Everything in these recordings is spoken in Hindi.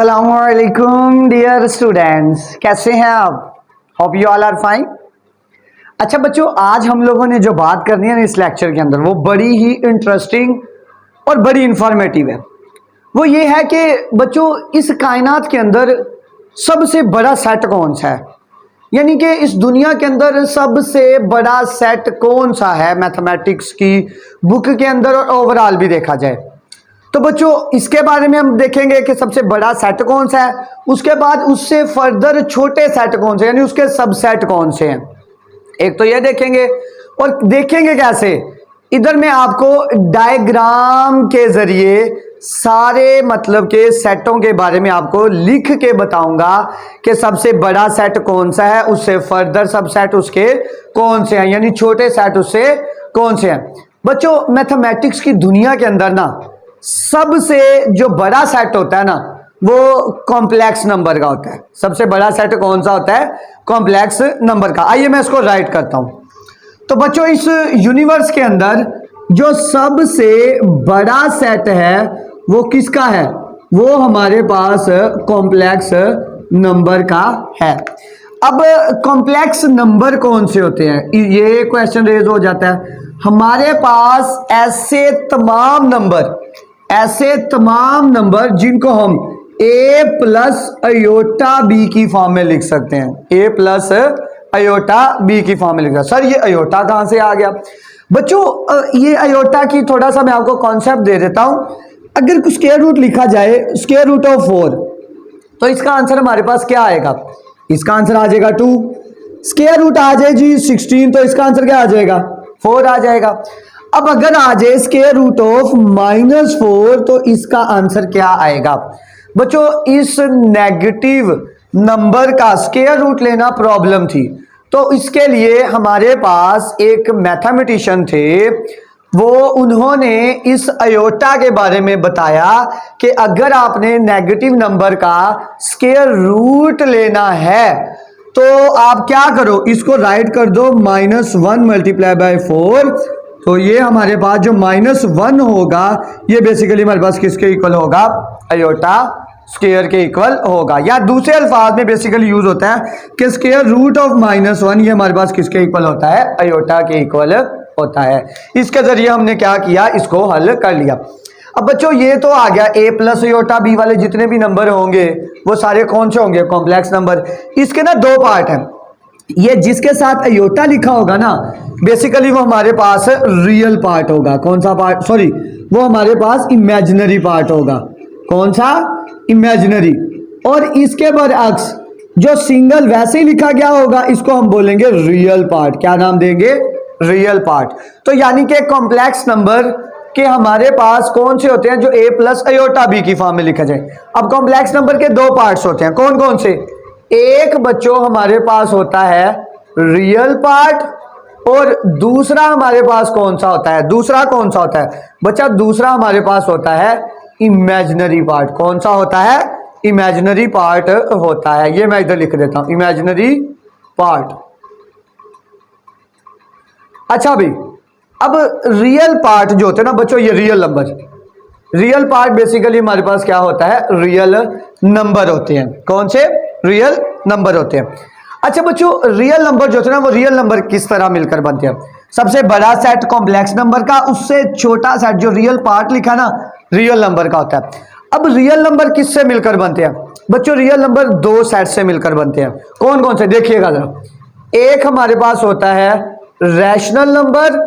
अस्सलामुअलैकुम डियर स्टूडेंट्स, कैसे हैं आप? Hope you all are fine. अच्छा बच्चों, आज हम लोगों ने जो बात करनी है ना इस लेक्चर के अंदर वो बड़ी ही इंटरेस्टिंग और बड़ी इंफॉर्मेटिव है। वो ये है कि बच्चों इस कायनात के अंदर सबसे बड़ा सेट कौन सा है, यानी कि इस दुनिया के अंदर सबसे बड़ा सेट कौन सा है मैथमेटिक्स की बुक के अंदर और ओवरऑल भी देखा जाए तो बच्चों इसके बारे में हम देखेंगे कि सबसे बड़ा सेट कौन सा है, उसके बाद उससे फर्दर छोटे सेट कौन से यानी उसके सबसेट कौन से हैं। एक तो ये देखेंगे और देखेंगे कैसे, इधर मैं आपको डायग्राम के जरिए सारे मतलब के सेटों के बारे में आपको लिख के बताऊंगा कि सबसे बड़ा सेट कौन सा है, उससे फर्दर सबसेट उसके कौन से हैं, यानी छोटे सेट उससे कौन से हैं। बच्चों मैथमेटिक्स की दुनिया के अंदर ना सबसे जो बड़ा सेट होता है ना वो कॉम्प्लेक्स नंबर का होता है। सबसे बड़ा सेट कौन सा होता है? कॉम्प्लेक्स नंबर का। आइए मैं इसको राइट करता हूं। तो बच्चों इस यूनिवर्स के अंदर जो सबसे बड़ा सेट है वो किसका है? वो हमारे पास कॉम्प्लेक्स नंबर का है। अब कॉम्प्लेक्स नंबर कौन से होते हैं, ये क्वेश्चन रेज हो जाता है। हमारे पास ऐसे तमाम नंबर जिनको हम a प्लस अयोटा बी की फॉर्म में लिख सकते हैं। a प्लस अयोटा बी की फॉर्म में लिख सकते हैं। सर ये अयोटा कहां से आ गया? बच्चों ये अयोटा की थोड़ा सा मैं आपको कॉन्सेप्ट दे देता हूं। अगर स्क्वायर रूट लिखा जाए स्क्वायर रूट ऑफ 4 तो इसका आंसर हमारे पास क्या आएगा? इसका आंसर आ जाएगा 2। स्क्वायर रूट आ जाए जी 16 तो इसका आंसर क्या आ जाएगा? 4 आ जाएगा। अब अगर आ जाए स्क्वायर रूट ऑफ -4 तो इसका आंसर क्या आएगा? बच्चों इस नेगेटिव नंबर का स्क्वायर रूट लेना प्रॉब्लम थी, तो इसके लिए हमारे पास एक मैथमेटिशियन थे, वो उन्होंने इस अयोटा के बारे में बताया कि अगर आपने नेगेटिव नंबर का स्क्वायर रूट लेना है तो आप क्या करो, इसको राइट कर दो -1 मल्टीप्लाई बाय 4। तो ये हमारे पास जो -1 होगा ये बेसिकली हमारे पास किसके इक्वल होगा? अयोटा स्क्वायर के इक्वल होगा। या दूसरे अल्फाज में बेसिकली यूज होता है कि स्क्वायर रूट ऑफ -1 ये हमारे पास किसके इक्वल होता है? अयोटा के इक्वल होता है। इसके जरिए हमने क्या किया, इसको हल कर लिया। अब बच्चों ये तो आ गया a प्लस अयोटा बी वाले जितने भी नंबर होंगे वो सारे कौन से होंगे? Complex number. इसके ना दो पार्ट हैं। ये जिसके साथ अयोटा लिखा होगा ना बेसिकली वो हमारे पास रियल पार्ट होगा। कौन सा पार्ट? सॉरी वो हमारे पास इमेजिनरी पार्ट होगा। कौन सा? इमेजिनरी। और इसके बरअक्स जो सिंगल वैसे ही लिखा गया होगा इसको हम बोलेंगे रियल पार्ट। क्या नाम देंगे? Real part. तो यानी कि कॉम्प्लेक्स नंबर के हमारे पास कौन से होते हैं? जो a प्लस अयोटा बी की फॉर्म में लिखा जाए। अब कॉम्प्लेक्स नंबर के दो पार्ट्स होते हैं। कौन कौन से? एक बच्चों हमारे पास होता है रियल पार्ट और दूसरा हमारे पास कौन सा होता है? दूसरा कौन सा होता है बच्चा? दूसरा हमारे पास होता है इमेजिनरी पार्ट। कौन सा होता है? इमेजिनरी पार्ट होता है। ये मैं इधर लिख देता हूं, इमेजिनरी पार्ट। अच्छा भाई, अब रियल पार्ट जो होते हैं ना बच्चों, ये real number, real part basically हमारे पास क्या होता है? रियल नंबर होते हैं। कौन से? रियल नंबर होते हैं। अच्छा बच्चों रियल नंबर जो होते हैं ना वो रियल नंबर किस तरह मिलकर बनते हैं? सबसे बड़ा सेट कॉम्प्लेक्स नंबर का, उससे छोटा सेट जो रियल पार्ट लिखा ना रियल नंबर का होता है। अब रियल नंबर किससे मिलकर बनते हैं? बच्चों रियल नंबर दो सेट से मिलकर बनते हैं। कौन कौन से? देखिएगा जरा। एक हमारे पास होता है रैशनल नंबर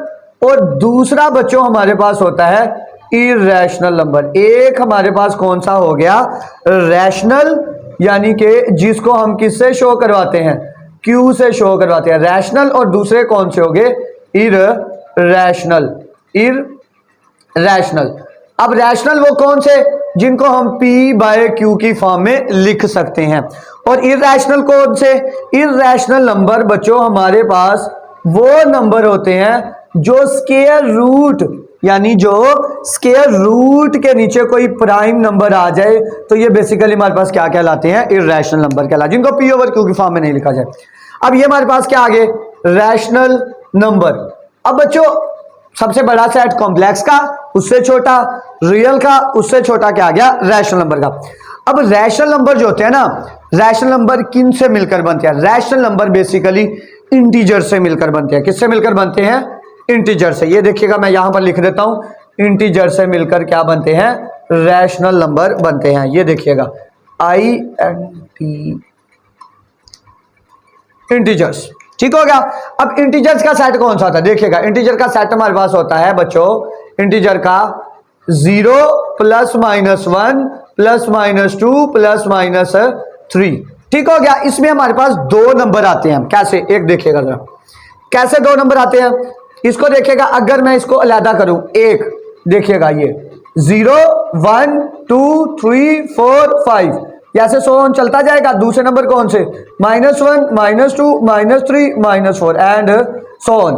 और दूसरा बच्चों हमारे पास होता है इरैशनल नंबर। एक हमारे पास कौन सा हो गया? रैशनल, यानी कि जिसको हम किससे शो करवाते हैं? Q से शो करवाते हैं, रैशनल। और दूसरे कौन से हो गए? इरैशनल। इरैशनल। अब रैशनल वो कौन से? जिनको हम P/Q की फॉर्म में लिख सकते हैं। और इरैशनल कौन से? इरैशनल नंबर बच्चों हमारे पास वो नंबर होते हैं जो स्क्वायर रूट, यानी जो स्क्वायर रूट के नीचे कोई प्राइम नंबर आ जाए तो ये बेसिकली हमारे पास क्या कहलाते हैं? इरैशनल नंबर कहलाते हैं, जिनको P/Q की फॉर्म में नहीं लिखा जाए। अब ये हमारे पास क्या आ गए? Rational number. अब बच्चों सबसे बड़ा सेट कॉम्प्लेक्स का, उससे छोटा रियल का, उससे छोटा क्या आ गया? रैशनल नंबर का। अब रैशनल नंबर जो होते हैं ना, रैशनल नंबर किन से मिलकर बनते हैं? रैशनल नंबर बेसिकली इंटीजर से मिलकर बनते हैं। किससे मिलकर बनते हैं? इंटीजर से। ये देखिएगा मैं यहां पर लिख देता हूं, इंटीजर से मिलकर क्या बनते हैं? रैशनल नंबर बनते हैं। ये देखिएगा INT इंटीजर्स। ठीक हो गया। अब इंटीजर्स का सेट कौन सा होता है? देखिएगा इंटीजर का सेट हमारे पास होता है बच्चों, इंटीजर का 0 +- 1 +- 2 +-3। ठीक हो गया। इसमें हमारे पास दो नंबर आते हैं। कैसे? एक देखिएगा जरा, कैसे दो नंबर आते हैं इसको देखिएगा। अगर मैं इसको अलग करूं, एक देखिएगा ये 0 1 2 3 4 5 ऐसे 100 चलता जाएगा। दूसरे नंबर कौन से? -1 -2 -3 -4 एंड सो ऑन।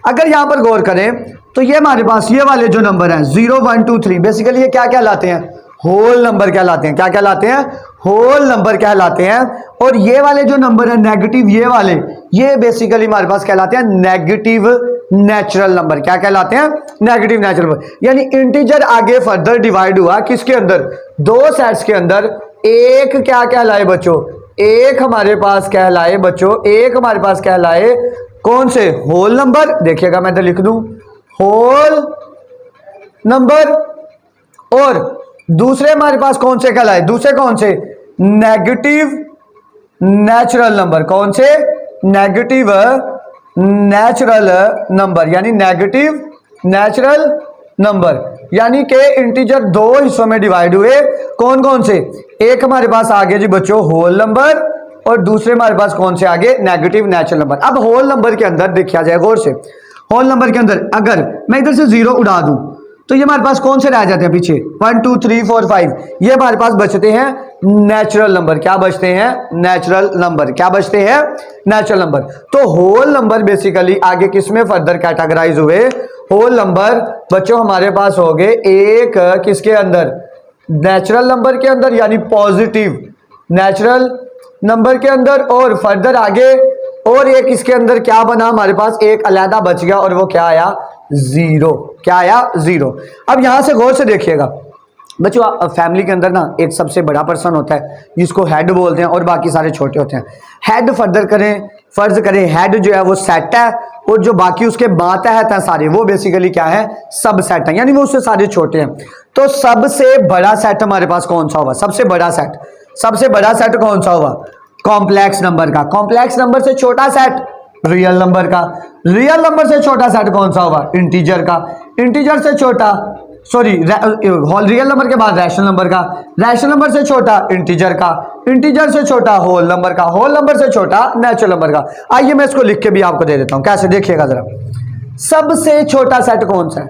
अगर यहां पर गौर करें तो ये हमारे पास ये वाले जो नंबर हैं 0 1 2 3 बेसिकली ये क्या कहलाते हैं? होल नंबर कहलाते हैं। क्या कहलाते हैं? होल नंबर कहलाते हैं। और ये वाले जो नंबर है नेगेटिव, ये वाले, ये बेसिकली हमारे पास कहलाते हैं नेगेटिव नेचुरल नंबर। क्या कहलाते हैं? Negative natural number. यानी इंटीजर आगे फर्दर डिवाइड हुआ किसके अंदर? दो सेट्स के अंदर। एक क्या कहलाए बच्चों? एक हमारे पास कहलाए बच्चों, एक हमारे पास कहलाए कौन से? Whole number. देखिएगा मैं इधर लिख दूं होल नंबर। और दूसरे हमारे पास कौन से कहलाए? दूसरे कौन से? Negative natural number. कौन से? नेगेटिव नेचुरल नंबर, यानी नेगेटिव नेचुरल नंबर। यानी कि इंटीजर दो हिस्सों में डिवाइड हुए। कौन कौन से? एक हमारे पास आगे जी बच्चों होल नंबर, और दूसरे हमारे पास कौन से आगे? Negative natural number. अब होल नंबर के अंदर देखा जाए गौर से, होल नंबर के अंदर अगर मैं इधर से 0 उड़ा दूं तो ये हमारे पास कौन से रह जाते हैं पीछे? 1 2 3 4 5 ये हमारे पास बचते हैं नेचुरल नंबर। क्या बचते हैं? Natural number. क्या बचते हैं? Natural number. तो होल नंबर बेसिकली आगे किसमें फर्दर कैटेगराइज हुए? होल नंबर बच्चों हमारे पास हो गए एक किसके अंदर? नेचुरल नंबर के अंदर, यानी पॉजिटिव नेचुरल नंबर के अंदर। और फर्दर आगे और एक इसके अंदर क्या बना? हमारे पास एक अलहदा बच गया, और वो क्या आया? 0। क्या आया? 0। अब यहां से गौर से देखिएगा बच्चों, फैमिली के अंदर ना एक सबसे बड़ा पर्सन होता है जिसको हेड बोलते हैं, और बाकी सारे छोटे होते हैं। हेड फर्दर करें, फर्ज करें हेड जो है वो सेट है, और जो बाकी उसके मातहत हैं सारे वो बेसिकली क्या है? सब सेट है, यानी वो उससे सारे छोटे हैं। तो सबसे बड़ा सेट हमारे पास कौन सा होगा? सबसे बड़ा सेट, सबसे बड़ा सेट कौन सा होगा? कॉम्प्लेक्स नंबर का। कॉम्प्लेक्स नंबर से छोटा सेट रियल नंबर का। रियल नंबर से छोटा सेट कौन सा होगा? इंटीजर का। इंटीजर से छोटा रियल नंबर के बाद रैशनल नंबर का। रैशनल नंबर से छोटा इंटीजर का। इंटीजर से छोटा होल नंबर का। होल नंबर से छोटा नेचुरल नंबर का। आइए मैं इसको लिख के भी आपको दे देता हूं, कैसे देखिएगा जरा। सबसे छोटा सेट कौन सा है?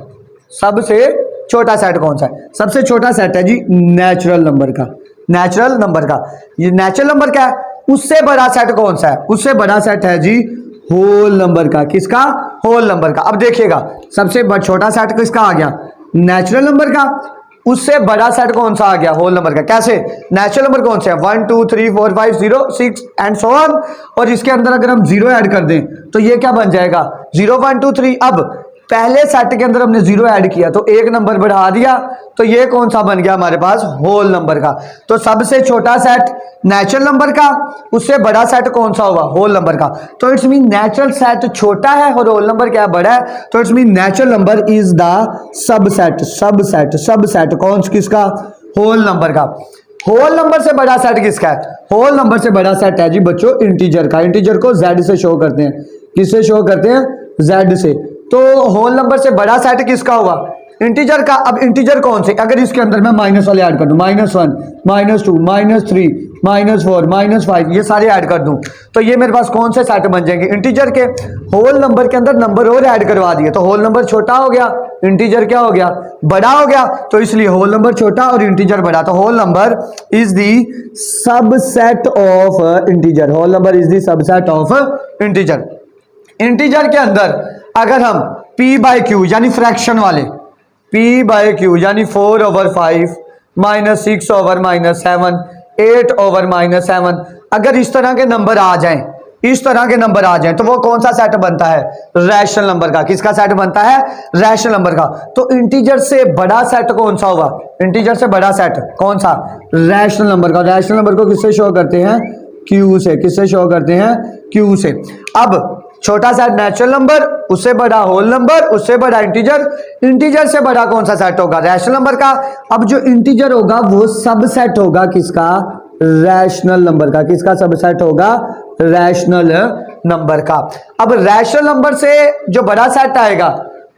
सबसे छोटा सेट कौन सा है? सबसे छोटा सेट है जी नेचुरल नंबर का। नेचुरल नंबर का। ये नेचुरल नंबर क्या है? उससे बड़ा सेट कौन सा है? उससे बड़ा सेट है जी होल नंबर का। किसका? होल नंबर का। अब देखिएगा सबसे छोटा सेट किसका आ गया? नेचुरल नंबर का। उससे बड़ा सेट कौन सा आ गया? होल नंबर का। कैसे? नेचुरल नंबर कौन से है? 1 2 3 4 5 0 6 एंड सो ऑन। और इसके अंदर अगर हम 0 ऐड कर दें तो ये क्या बन जाएगा? 0 1 2 3। अब पहले सेट के अंदर हमने 0 ऐड किया तो एक नंबर बढ़ा दिया, तो ये कौन सा बन गया हमारे पास? होल नंबर का। तो सबसे छोटा सेट नेचुरल नंबर का, उससे बड़ा सेट कौन सा होगा? होल नंबर का। तो इट्स मीन नेचुरल सेट छोटा है और होल नंबर क्या है? बड़ा है। तो it's mean natural number is the subset. Subset, subset कौन किसका? होल नंबर का। होल नंबर से बड़ा सेट किसका है? होल नंबर से बड़ा सेट है जी बच्चों इंटीजर का। इंटीजर को z से शो करते हैं। किससे शो करते हैं? z से। तो होल नंबर से बड़ा सेट किसका होगा? इंटीजर का। अब इंटीजर कौन से? अगर इसके अंदर मैं माइनस वाले ऐड कर दूं, -1 -2 -3 -4 -5 ये सारे ऐड कर दूं, तो ये मेरे पास कौन से सेट बन जाएंगे? इंटीजर के। होल नंबर के अंदर नंबर और ऐड करवा दिए तो होल नंबर छोटा हो गया, इंटीजर क्या हो गया? बड़ा हो गया। तो इसलिए होल नंबर छोटा और इंटीजर बड़ा। तो whole number is the subset of integer. Whole number is the subset of integer. Integer के अंदर अगर हम p/q यानी फ्रैक्शन वाले, p/q यानी 4/5 -6/-7 8/-7 अगर इस तरह के नंबर आ जाएं इस तरह के नंबर आ जाएं तो वो कौन सा सेट बनता है? रैशनल नंबर का। किसका सेट बनता है? रैशनल नंबर का। तो इंटीजर से बड़ा सेट कौन सा होगा? इंटीजर से बड़ा सेट कौन सा? रैशनल नंबर का। रैशनल नंबर को किससे शो करते हैं? क्यू से। किससे शो करते हैं? क्यू से। अब छोटा सेट नेचुरल नंबर, उससे बड़ा होल नंबर, उससे बड़ा इंटीजर। इंटीजर से बड़ा कौन सा सेट होगा? रैशनल नंबर का। अब जो इंटीजर होगा वो सबसेट होगा किसका? रैशनल नंबर का। किसका सबसेट होगा? रैशनल नंबर का। अब रैशनल नंबर से जो बड़ा सेट आएगा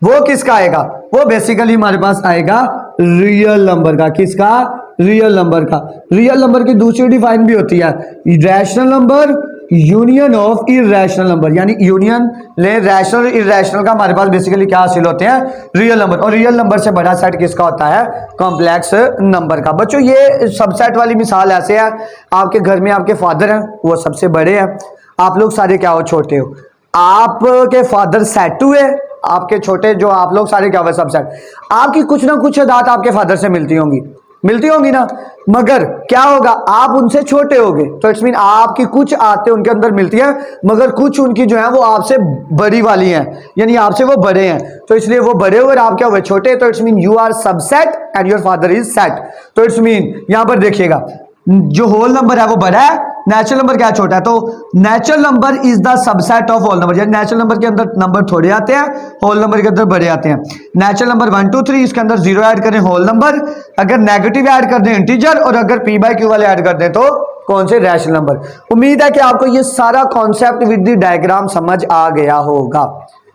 वो किसका आएगा? वो बेसिकली हमारे पास आएगा रियल नंबर का। किसका? रियल नंबर का। रियल नंबर की दूसरी डिफाइन भी होती है, rational number union of irrational number. यानी यूनियन ले रैशनल इरैशनल का हमारे पास बेसिकली क्या हासिल होते हैं? Real number. और रियल नंबर से बड़ा सेट किसका होता है? कॉम्प्लेक्स नंबर का। बच्चों ये सबसेट वाली मिसाल ऐसे है, आपके घर में आपके फादर हैं, वो सबसे बड़े हैं, आप लोग सारे क्या हो? छोटे हो। आपके फादर सेट हुए, आपके छोटे जो आप लोग सारे क्या हुए? सबसेट। आपकी कुछ ना कुछ अदात आपके फादर से मिलती होंगी ना, मगर क्या होगा? आप उनसे छोटे होगे तो इट्स मीन आपकी कुछ आते उनके अंदर मिलती है, मगर कुछ उनकी जो है वो आपसे बड़ी वाली हैं, यानी आपसे वो बड़े हैं, तो इसलिए वो बड़े हुए और आप क्या हुए? छोटे। तो it's mean you are subset and your father is set. तो इट्स मीन यहां पर देखिएगा जो होल नंबर है वो बड़ा है, नेचुरल नंबर क्या छोटा है। तो natural number is the subset of whole number. यानी नेचुरल नंबर के अंदर नंबर थोड़े आते हैं, होल नंबर के अंदर बड़े आते हैं। नेचुरल नंबर 1 2 3, इसके अंदर 0 ऐड करें होल नंबर, अगर नेगेटिव ऐड कर दें इंटीजर, और अगर पी बाय क्यू वाले ऐड कर दें तो कौन से? Rational number. उम्मीद है कि आपको ये सारा कॉन्सेप्ट विद द डायग्राम समझ आ गया होगा।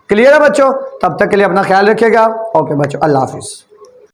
क्लियर है बच्चों? तब तक के लिए अपना ख्याल रखिएगा। ओके बच्चों, अल्लाह हाफिज।